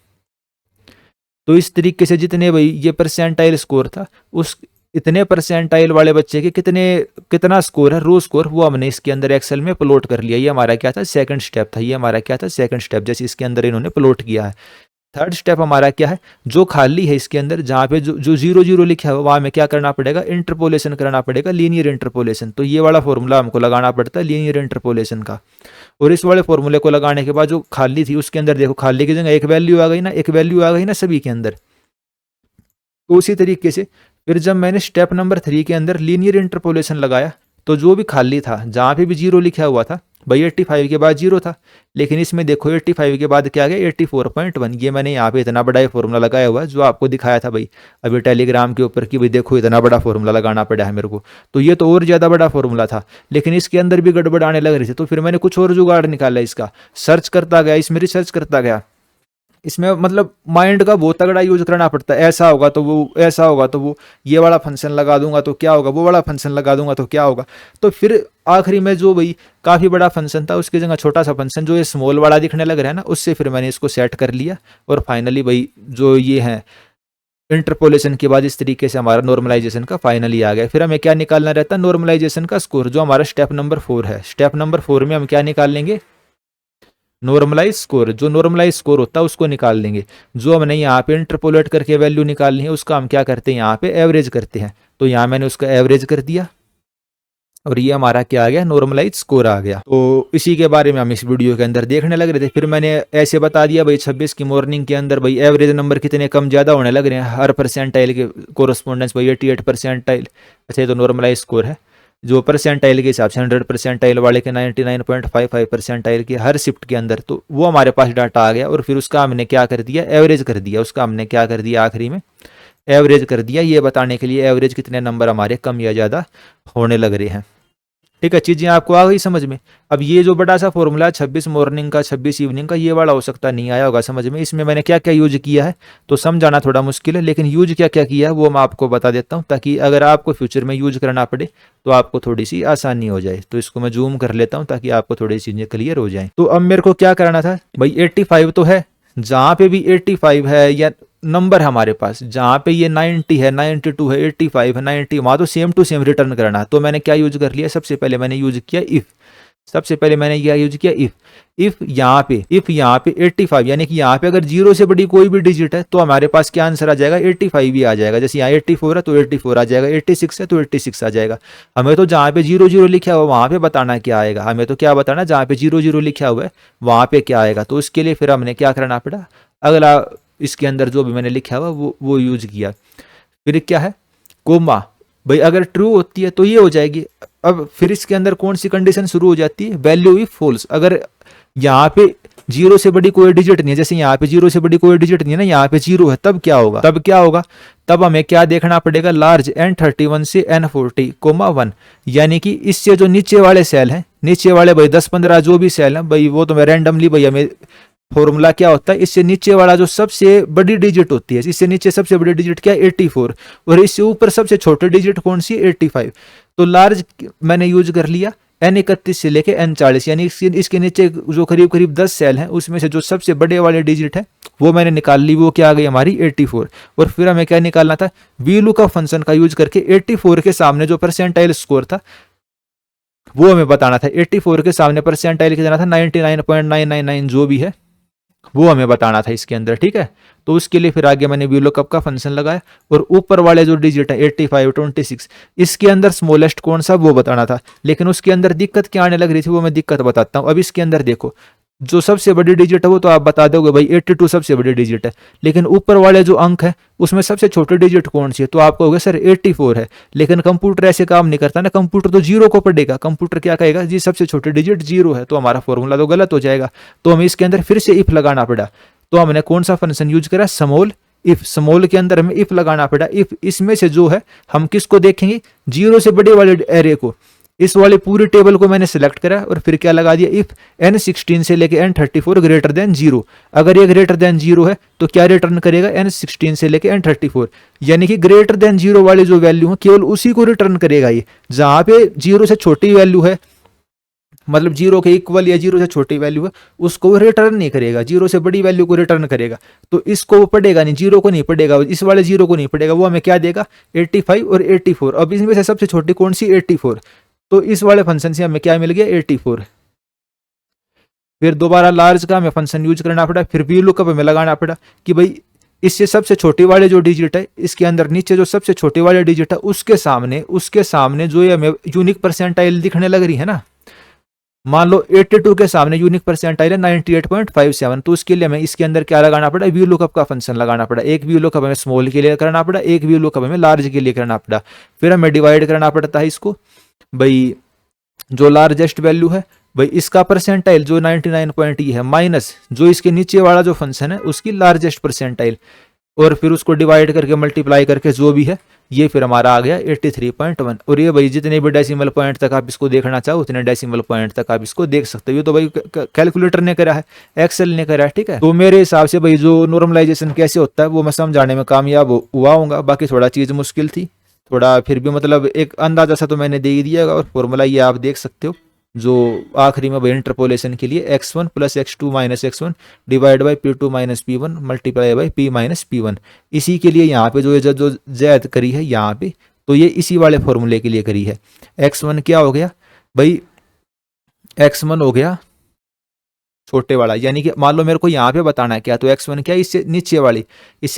तो इस तरीके से जितने भाई ये परसेंटाइल स्कोर था, उस इतने परसेंटाइल वाले बच्चे के कितना स्कोर है, रो स्कोर, वो हमने इसके अंदर एक्सेल में प्लॉट कर लिया। ये हमारा क्या था, सेकंड स्टेप था। ये हमारा क्या था, सेकंड स्टेप, जैसे इसके अंदर इन्होंने प्लॉट किया है। थर्ड स्टेप हमारा क्या है, जो खाली है इसके अंदर, जहाँ पे जो 0 लिखा है वहाँ में क्या करना पड़ेगा, इंटरपोलेशन करना पड़ेगा, लीनियर इंटरपोलेशन। तो ये वाला फॉर्मूला हमको लगाना पड़ता है लीनियर इंटरपोलेशन का। और इस वाले फॉर्मूले को लगाने के बाद जो खाली थी उसके अंदर देखो, खाली की जगह एक वैल्यू आ गई ना, एक वैल्यू आ गई ना सभी के अंदर। तो उसी तरीके से फिर जब मैंने स्टेप नंबर 3 के अंदर लीनियर इंटरपोलेशन लगाया, तो जो भी खाली था, जहाँ पे भी 0 लिखा हुआ था, भाई 85 के बाद 0 था, लेकिन इसमें देखो 85 के बाद क्या आ गया, 84.1। ये मैंने यहाँ पे इतना बड़ा फॉर्मूला लगाया हुआ है, जो आपको दिखाया था भाई अभी टेलीग्राम के ऊपर, कि भाई देखो इतना बड़ा फॉर्मूला लगाना पड़ा है मेरे को। तो ये तो और ज़्यादा बड़ा फॉर्मूला था, लेकिन इसके अंदर भी गड़बड़ आने लग रही थी। तो फिर मैंने कुछ और जुगाड़ निकाला, इसका सर्च करता गया, इसमें रिसर्च करता गया। इसमें मतलब माइंड का बहुत तगड़ा यूज करना पड़ता है। ऐसा होगा तो वो, ऐसा होगा तो वो, ये वाला फंक्शन लगा दूंगा तो क्या होगा, वो वाला फंक्शन लगा दूंगा तो क्या होगा। तो फिर आखिरी में जो भाई काफी बड़ा फंक्शन था उसकी जगह छोटा सा फंक्शन जो ये स्मॉल वाला दिखने लग रहा है ना, उससे फिर मैंने इसको सेट कर लिया। और फाइनली भाई जो ये है इंटरपोलेशन के बाद इस तरीके से हमारा नॉर्मलाइजेशन का फाइनली आ गया। फिर हमें क्या निकालना रहता है, नॉर्मलाइजेशन का स्कोर, जो हमारा स्टेप नंबर 4 है। स्टेप नंबर 4 में हम क्या निकाल लेंगे, नॉर्मलाइज स्कोर। जो नॉर्मलाइज स्कोर होता है उसको निकाल लेंगे। जो हमने यहाँ पे इंटरपोलेट करके वैल्यू निकालनी है उसका हम क्या करते हैं, यहाँ पे एवरेज करते हैं। तो यहाँ मैंने उसका एवरेज कर दिया और ये हमारा क्या आ गया, नॉर्मलाइज स्कोर आ गया। तो इसी के बारे में हम इस वीडियो के अंदर देखने लग रहे थे। फिर मैंने ऐसे बता दिया भाई 26 की मॉर्निंग के अंदर भाई एवरेज नंबर कितने कम ज़्यादा होने लग रहे हैं हर परसेंटाइल के कोरस्पोंडेंस भाई 88 परसेंटाइल। अच्छा ये तो नॉर्मलाइज स्कोर है। जो परसेंटाइल के हिसाब से 100 परसेंटाइल वाले के 99.55 परसेंटाइल के हर शिफ्ट के अंदर, तो वो हमारे पास डाटा आ गया। और फिर उसका हमने क्या कर दिया, एवरेज कर दिया। उसका हमने क्या कर दिया, आखिरी में एवरेज कर दिया, ये बताने के लिए एवरेज कितने नंबर हमारे कम या ज़्यादा होने लग रहे हैं। ठीक है, चीजें आपको आ गई समझ में। अब ये जो बड़ा सा फॉर्मूला 26 मॉर्निंग का 26 इवनिंग का, ये वाला हो सकता नहीं आया होगा समझ में। इसमें मैंने क्या क्या यूज किया है तो समझाना थोड़ा मुश्किल है, लेकिन यूज क्या क्या किया है वो मैं आपको बता देता हूँ, ताकि अगर आपको फ्यूचर में यूज करना पड़े तो आपको थोड़ी सी आसानी हो जाए। तो इसको मैं जूम कर लेता हूँ ताकि आपको थोड़ी चीजें क्लियर हो जाए। तो अब मेरे को क्या करना था भाई, 85 तो है, जहां पे भी 85 है या नंबर हमारे पास, जहां पे ये 90 है, 92 है, 85 है, 90, वहां तो सेम टू सेम रिटर्न करना है। तो मैंने क्या यूज कर लिया, सबसे पहले मैंने यूज किया इफ। सबसे पहले मैंने क्या यूज किया, इफ यहाँ पे 85, यानी कि यहाँ पे अगर 0 से बड़ी कोई भी डिजिट है तो हमारे पास क्या आंसर आ जाएगा, 85 ही आ जाएगा। जैसे यहाँ 84 है तो 84 आ जाएगा, 86 है तो 86 आ जाएगा। हमें तो जहाँ पे 00 लिखा हुआ वहां पे बताना क्या आएगा, हमें तो क्या बताना, जहाँ पे 00 लिखा हुआ है वहां पे क्या आएगा। तो उसके लिए फिर हमने क्या करना पड़ा, अगला इसके अंदर जो भी मैंने लिखा हुआ वो यूज किया। फिर क्या है, कोमा, भाई अगर ट्रू होती है तो ये हो जाएगी। अब फिर इसके अंदर कौन सी कंडीशन शुरू हो जाती है, वैल्यू इफ फॉल्स। अगर यहाँ पे 0 से बड़ी कोई डिजिट नहीं है, जैसे यहाँ पे 0 से बड़ी कोई डिजिट नहीं है ना, यहाँ पे 0 है, तब क्या होगा, तब हमें क्या देखना पड़ेगा, लार्ज N31 से N40, 1, यानी कि इससे जो नीचे वाले सेल हैं, नीचे वाले भाई 10-15 जो भी सेल हैं भाई, वो तो मैं रैंडमली भाई हमें फॉर्मूला क्या होता है, इससे नीचे वाला जो सबसे बड़ी डिजिट होती है, इससे नीचे सबसे बड़ी डिजिट क्या है, 84, और इससे ऊपर सबसे छोटी डिजिट कौन सी, 85। तो लार्ज मैंने यूज कर लिया N31 से लेके N40, यानी इसके नीचे जो करीब करीब 10 सेल हैं उसमें से जो सबसे बड़े वाले डिजिट है वो मैंने निकाल ली, वो क्या आ गई हमारी 84। और फिर हमें क्या निकालना था, VLOOKUP फंक्शन का यूज करके 84 के सामने जो परसेंटाइल स्कोर था वो हमें बताना था। 84 के सामने परसेंटाइल कितना था, 99.999 जो भी है वो हमें बताना था इसके अंदर। ठीक है, तो उसके लिए फिर आगे मैंने VLOOKUP का फंक्शन लगाया और ऊपर वाले जो डिजिट है 85, 26, इसके अंदर स्मॉलेस्ट कौन सा वो बताना था। लेकिन उसके अंदर दिक्कत क्या आने लग रही थी वो मैं दिक्कत बताता हूँ। अब इसके अंदर देखो, जो सबसे बड़ी डिजिट है वो तो आप बता दोगे भाई 82 सबसे बड़ी डिजिट है, लेकिन ऊपर वाले जो अंक है उसमें सबसे छोटी डिजिट कौन सी है, तो आप कहोगे सर 84 है। लेकिन कंप्यूटर ऐसे काम नहीं करता ना, कंप्यूटर तो 0 को पढ़ेगा। कंप्यूटर क्या कहेगा जी सबसे छोटी डिजिट 0 है, तो हमारा फॉर्मूला तो गलत हो जाएगा। तो हमें इसके अंदर फिर से इफ लगाना पड़ा। तो हमने कौन सा फंक्शन यूज करा, स्मॉल इफ। स्मॉल के अंदर हमें इफ लगाना पड़ा। इफ इसमें से जो है हम किसको देखेंगे, 0 से बड़े वाले एरे को। इस वाले पूरी टेबल को मैंने सिलेक्ट करा और फिर क्या लगा दिया, इफ N16 से लेके N34 ग्रेटर देन 0। अगर ये ग्रेटर देन 0 है तो क्या रिटर्न करेगा, N16 से लेके N34, यानी कि ग्रेटर देन 0 वाली जो वैल्यू है केवल उसी को रिटर्न करेगा ये। जहां पे 0 से छोटी वैल्यू है, मतलब 0 के इक्वल या 0 से छोटी वैल्यू है, उसको वो रिटर्न नहीं करेगा, 0 से बड़ी वैल्यू को रिटर्न करेगा। तो इसको वो पढ़ेगा नहीं, 0 को नहीं पढ़ेगा, इस वाले 0 को नहीं पढ़ेगा। वो हमें क्या देगा, 85 और 84। अब इसमें से सबसे छोटी कौन सी, 84। तो इस वाले फंक्शन से हमें क्या मिल गया, 84। फिर दोबारा लार्ज का हमें फंक्शन यूज करना पड़ा। फिर VLOOKUP हमें लगाना पड़ा कि भाई इससे सबसे छोटी वाले जो डिजिट है, इसके अंदर नीचे जो सबसे छोटी वाले डिजिट है उसके सामने जो ये हमें यूनिक परसेंटाइल दिखने लग रही है ना, मान लो 82 के सामने यूनिक परसेंटाइल है 98.57। तो उसके लिए हमें इसके अंदर क्या लगाना पड़ा, VLOOKUP का फंक्शन लगाना पड़ा। एक VLOOKUP हमें स्मॉल के लिए करना पड़ा, एक VLOOKUP हमें लार्ज के लिए करना पड़ा। फिर हमें डिवाइड करना पड़ता है इसको, भाई जो लार्जेस्ट वैल्यू है भाई इसका परसेंटाइल जो 99 पॉइंट है, माइनस जो इसके नीचे वाला जो फंक्शन है उसकी लार्जेस्ट परसेंटाइल। और फिर उसको डिवाइड करके मल्टीप्लाई करके जो भी है ये फिर हमारा आ गया 83.1। और ये भाई जितने भी डेसिमल पॉइंट तक आप इसको देखना चाहो उतने डेसिमल पॉइंट तक आप इसको देख सकते हो। ये तो भाई कैलकुलेटर ने करा है, एक्सेल ने करा है, ठीक है। तो मेरे हिसाब से भाई जो नॉर्मलाइजेशन कैसे होता है वो मैं समझाने में कामयाब हुआ हूँ। बाकी थोड़ा चीज मुश्किल थी, थोड़ा फिर भी मतलब एक अंदाजा सा तो मैंने दे ही दिया। और फॉर्मूला ये आप देख सकते हो जो आखिरी में भाई इंटरपोलेशन के लिए x1 plus x2 minus x1 divide by p2 minus p1 multiply by p minus p1। इसी के लिए यहाँ पे जो जैद करी है यहाँ पे, तो ये इसी वाले फॉर्मूले के लिए करी है। x1 क्या हो गया भाई, x1 हो गया छोटे वाला, यानी कि मान लो मेरे को यहाँ पे बताना है क्या, तो x1 क्या है, इससे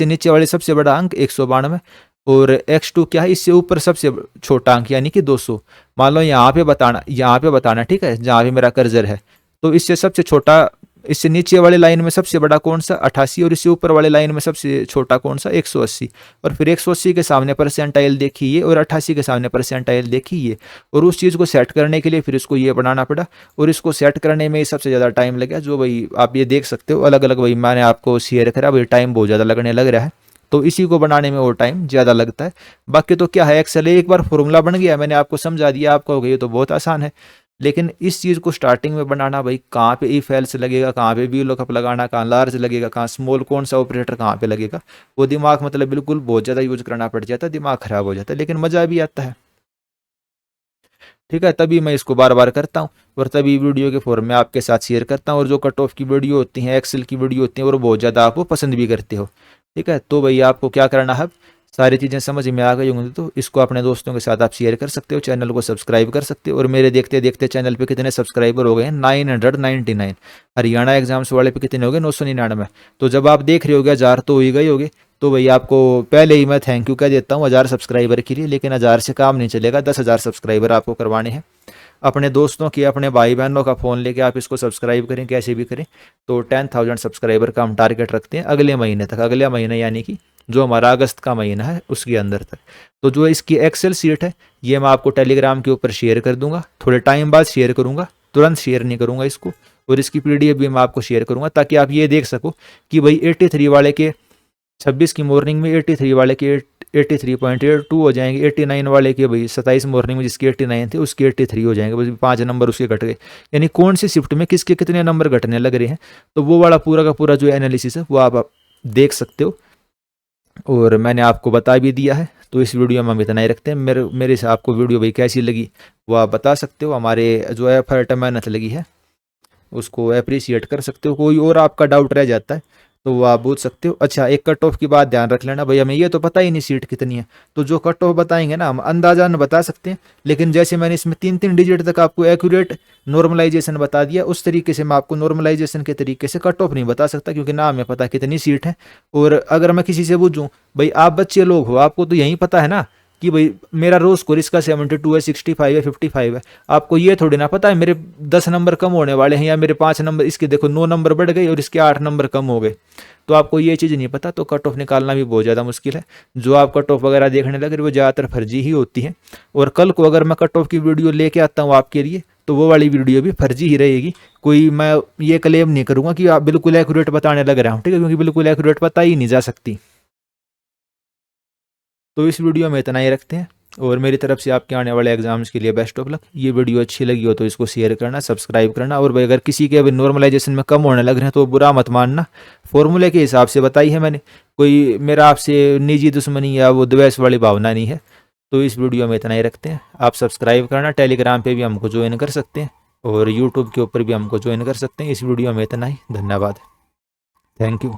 नीचे वाली सबसे बड़ा अंक 192, और x2 क्या है, इससे ऊपर सबसे छोटा अंक यानी कि 200। मान लो यहाँ पे बताना ठीक है, जहाँ पे मेरा कर्सर है। तो इससे सबसे छोटा, इससे नीचे वाले लाइन में सबसे बड़ा कौन सा 88, और इससे ऊपर वाले लाइन में सबसे छोटा कौन सा 180। और फिर 180 के सामने परसेंटाइल देखिए और 88 के सामने परसेंटाइल देखिए। और उस चीज़ को सेट करने के लिए फिर इसको ये बनाना पड़ा, और इसको सेट करने में सबसे ज़्यादा टाइम लगा। जो भाई आप ये देख सकते हो अलग अलग, भाई मैंने आपको शेयर करा, भाई टाइम बहुत ज़्यादा लगने लग रहा है, तो इसी को बनाने में वो टाइम ज़्यादा लगता है। बाकी तो क्या है, एक्सेल एक बार फॉर्मूला बन गया, मैंने आपको समझा दिया, आपको हो गया ये तो बहुत आसान है। लेकिन इस चीज़ को स्टार्टिंग में बनाना, भाई कहाँ पे इफ एल्स लगेगा, कहाँ पे वी लुकअप लगाना, कहाँ लार्ज लगेगा, कहाँ स्मॉल, कौन सा ऑपरेटर कहाँ पे लगेगा, वो दिमाग मतलब बिल्कुल बहुत ज़्यादा यूज करना पड़ जाता है, दिमाग खराब हो जाता है, लेकिन मज़ा भी आता है, ठीक है। तभी मैं इसको बार बार करता हूँ और तभी वीडियो के फॉर्म में आपके साथ शेयर करता हूँ। और जो कट ऑफ की वीडियो होती हैं, एक्सेल की वीडियो होती हैं, और बहुत ज़्यादा आप वो पसंद भी करते हो, ठीक है। तो भाई आपको क्या करना है, सारी चीज़ें समझ में आ गई होंगी तो इसको अपने दोस्तों के साथ आप शेयर कर सकते हो, चैनल को सब्सक्राइब कर सकते हो। और मेरे देखते देखते चैनल पे कितने सब्सक्राइबर हो गए हैं, 999। हरियाणा एग्जाम्स वाले पे कितने हो गए, 999। तो जब आप देख रहे होगे 1000 तो हो ही गए होगे। तो भाई आपको पहले ही मैं थैंक यू कह देता हूँ 1000 सब्सक्राइबर के लिए। लेकिन 1000 से काम नहीं चलेगा, 10,000 सब्सक्राइबर आपको करवाने हैं। अपने दोस्तों की, अपने भाई बहनों का फ़ोन लेके आप इसको सब्सक्राइब करें, कैसे भी करें। तो 10,000 सब्सक्राइबर का हम टारगेट रखते हैं अगले महीने तक, अगले महीने यानी कि जो हमारा अगस्त का महीना है उसके अंदर तक। तो जो इसकी एक्सेल सीट है ये मैं आपको टेलीग्राम के ऊपर शेयर कर दूंगा, थोड़े टाइम बाद शेयर करूंगा, तुरंत शेयर नहीं करूंगा इसको। और इसकी पीडीएफ भी मैं आपको शेयर करूंगा ताकि आप ये देख सको कि भाई 83 वाले के 26 की मॉर्निंग में 83 वाले के 83.82 हो जाएंगे, 89 वाले के भाई 27 मॉर्निंग में जिसके 89 थे उसके 83 हो जाएंगे, बस 5 नंबर उसके घट गए। यानी कौन सी शिफ्ट में किसके कितने नंबर घटने लग रहे हैं, तो वो वाला पूरा का पूरा जो एनालिसिस है वो आप देख सकते हो। और मैंने आपको बता भी दिया है। तो इस वीडियो में हम इतना ही रखते हैं। मेरे से आपको वीडियो भाई कैसी लगी वो आप बता सकते हो, हमारे जो एफर्ट मेहनत लगी है उसको अप्रिशिएट कर सकते हो। कोई और आपका डाउट रह जाता है तो वो आप पूछ सकते हो। अच्छा, एक कट ऑफ की बात ध्यान रख लेना भाई, हमें ये तो पता ही नहीं सीट कितनी है, तो जो कट ऑफ बताएंगे ना हम अंदाजा न बता सकते हैं। लेकिन जैसे मैंने इसमें 3-3 डिजिट तक आपको एक्यूरेट नॉर्मलाइजेशन बता दिया, उस तरीके से मैं आपको नॉर्मलाइजेशन के तरीके से कट ऑफ नहीं बता सकता, क्योंकि ना हमें पता कितनी सीट है। और अगर मैं किसी से पूछूं भाई आप बच्चे लोग हो, आपको तो यही पता है ना कि भाई मेरा रो स्कोर इसका 72 है, 65 है, 55 है, आपको ये थोड़ी ना पता है मेरे 10 नंबर कम होने वाले हैं या मेरे 5 नंबर, इसके देखो 9 नंबर बढ़ गए और इसके 8 नंबर कम हो गए। तो आपको ये चीज़ नहीं पता, तो कट ऑफ निकालना भी बहुत ज़्यादा मुश्किल है। जो आप कट ऑफ वगैरह देखने लगे वो ज़्यादातर फर्जी ही होती है। और कल को अगर मैं कट ऑफ की वीडियो लेके आता हूँ आपके लिए तो वो वाली वीडियो भी फर्जी ही रहेगी। कोई मैं ये क्लेम नहीं करूँगा कि आप बिल्कुल एक्यूरेट बताने लग रहा हूँ, ठीक है, क्योंकि बिल्कुल एक्यूरेट पता ही नहीं जा सकती। तो इस वीडियो में इतना ही रखते हैं और मेरी तरफ से आपके आने वाले एग्जाम्स के लिए बेस्ट ऑफ लक। ये वीडियो अच्छी लगी हो तो इसको शेयर करना, सब्सक्राइब करना। और भाई अगर किसी के अभी नॉर्मलाइजेशन में कम होने लग रहे हैं तो बुरा मत मानना, फॉर्मूले के हिसाब से बताई है मैंने, कोई मेरा आपसे निजी दुश्मनी या वो द्वेष वाली भावना नहीं है। तो इस वीडियो में इतना ही रखते हैं। आप सब्सक्राइब करना, टेलीग्राम पर भी हमको ज्वाइन कर सकते हैं और यूट्यूब के ऊपर भी हमको ज्वाइन कर सकते हैं। इस वीडियो में इतना ही, धन्यवाद, थैंक यू।